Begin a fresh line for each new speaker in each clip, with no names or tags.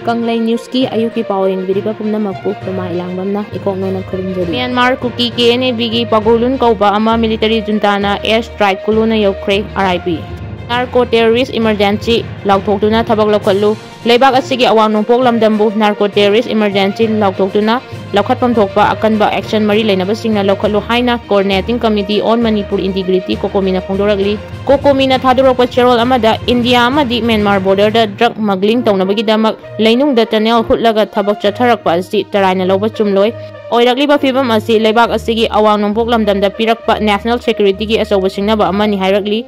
Kanglai News ki ayuki pawing biriba pumna magpu puma ilangbamna ikokno na khurumjari. Myanmar Kuki KNAB gi pagulun kauba ama military junta na air strike kuluna Youkhre RIP. Narco terrorist emergency lauthokduna thabak lokhallu leibak asigi awang nongpok lamdambu narco terrorist emergency lauthokduna laukhatpam thokpa akanba action mari leinaba singna lokhallu haina coordinating committee on Manipur integrity kokomina phongdoragli. Kokomina thadurokpa cherol amada India amadi Myanmar border da drug smuggling taunabagi damak leinungda tunnel hutlaga thabak chatharakpa asi taraina loba chumloi. Oiragliba phibam asi leibak asigi awang nongpok lamdamda pirakpa national security gi asoba singnaba amani hairagli.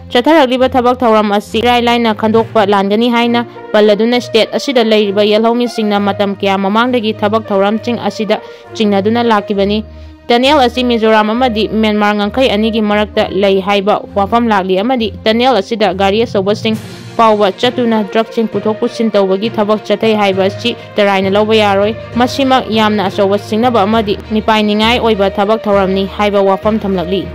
Chatharakliba thabak thauram asi rai laina khandokpa landani haina palladuna state asida leiriba yelhomi singna matam kya mamangdagi thabak thauram ching asida chingnaduna lakibani. Tunnel asi Mizoram amadi Myanmar ngangkai anigi marakta lei haiba wafam lakli amadi tunnel asida gari asoba sing pauba chatuna drug ching puthok pusin tawbagi thabak chathai haiba si taraina loba yaroi masimak yamna asoba singnaba amadi nipainingai oiba thabak thauramni haiba wafam thamlakli.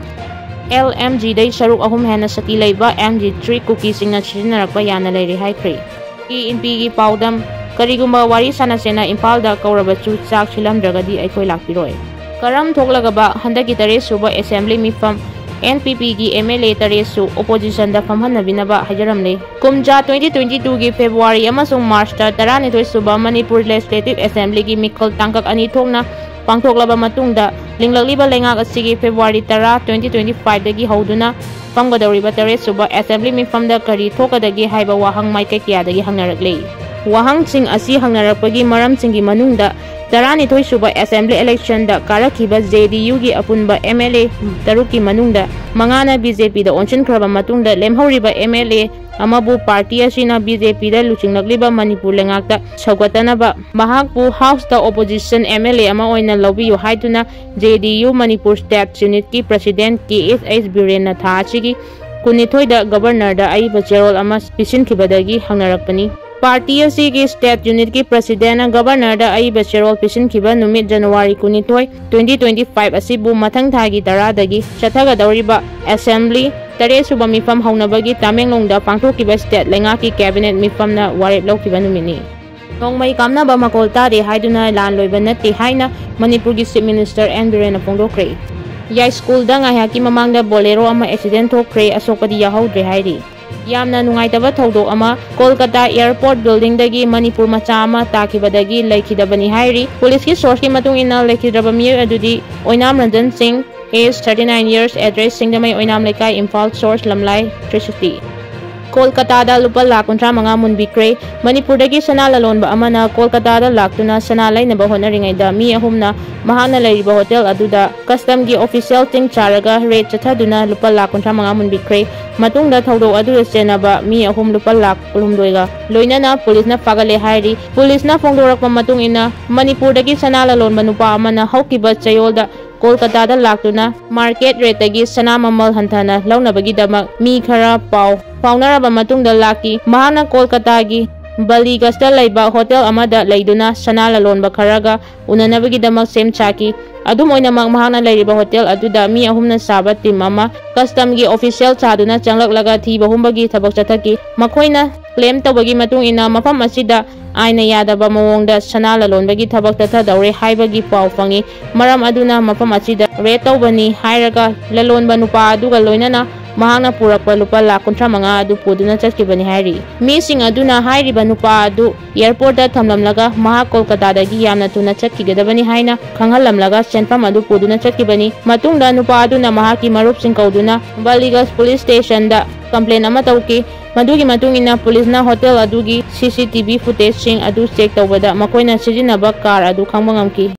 LMG day Saruk Ahum Henna sati leiba MG3 Kuki singna sijinarakpa yana leiri Haikhre. INP gi paudam karigumba wari sanasena Impal da kaurabachu chak silamdragadi aikoi lakpiroi. Karam thoklagaba handaki tare suba assembly MIPHAM NPP gi MLA tare su opposition da famhanabinaba hajaramle. Kumja 2022 gi February amasung March ta 12 suba Manipur Legislative Assembly gi mikol tangkak ani thokna pangthoklaba matungda linglakliba lengak asigi February 10 2025 dagi hauduna famgadawriba tare suba assembly MIPHAM da kari thokadagi haiba wahang maikai kiyadagi hangnarakle. Wahang sing asi hangnarakpagi maram singi manungda 12 suba assembly election da karakhiba JDU gi apunba MLA taruki manungda mangana BJP da onsinkraba matungda lemhauriba MLA amabu party asina BJP da luchinglakliba Manipur lengakta saugatanaba mahakpu house da opposition MLA ama oina lobiyu haiduna JDU Manipur state unit ki president KSH Birena thachigi kunithoi da governor da aiba cherol ama pisinkhibadagi hangnarakpani. Party asigi state unit ki president governor da aiba cherol pisinkiba numit January 12 2025 asibu mathang thagi taradagi chathagadawriba assembly tare suba MIPHAM haunabagi Tamenglongda pangthokiba state lengaki cabinet MIPHAM na warep laukiba numini. Nongmei kamnaba makol tare haiduna lan loiba natti haina Manipur gi chief minister Birena phongdokre. Yai school da ngahaki mamangda bolero ama accident thokre asokpadi yahaudre hairi. Yamna nungaitaba thodok ama Kolkata airport building dagi Manipur macha ama takibadagi laikhidabani hairi. Police ki source ki matung ina laikhidraba miyo adudi Oinam Ranjan Singh age 39 years address Singdamai Oinam Lekai Imphal source Lamlai 360. Kolkata da lupa lakuntra manga munbikre Manipur dagi sana lalonba amana Kolkata da laktuna sana lainaba honaringai da mi ahumna mahana lairiba hotel aduda custom gi official ting charaga rate chathaduna lupa lakuntra manga munbikre matungda thodok adu senaba mi ahum lupa lak ulumdoiga loinana police na fagale hairi police na phongdorakpa matung ina Manipur dagi sana lalonba nupa amana haukiba chayolda Kolkata da laktuna market rate dagi sana mamal hantana launabagi damak mi khara paunaraba matungda laki mahana Kolkata gi Baligasta laiba hotel amada laiduna sana lalonba kharaga unanabagi damak sem chaki adum oinamak mahana lairiba hotel aduda mi ahumna saba team ama custom gi official chaduna changlaklaga thiba humbagi thabak chathaki makoina claim tawagi matung ina mafam asida aina yadaba mawongda sana lalonbagi thabak tatha daure haibagi pau fangi maram aduna mafam asida re tawbani hairaga lalonba nupa aduga loinana mahana purakpa lupa lakuntra manga adu puduna chatkibani hairi mi sing aduna hairiba nupa adu airport da thamlamlaga maha Kolkata dagi yamna tuna chatkigadabani haina khanghalamlaga senfam adu puduna chatkibani matungda nupa aduna mahaki marup sing kauduna Baligas police station da complaint ama tawki madugi matungina police na hotel adugi CCTV footage sing adu check tawbada makoina sijinaba car adu khangbangamki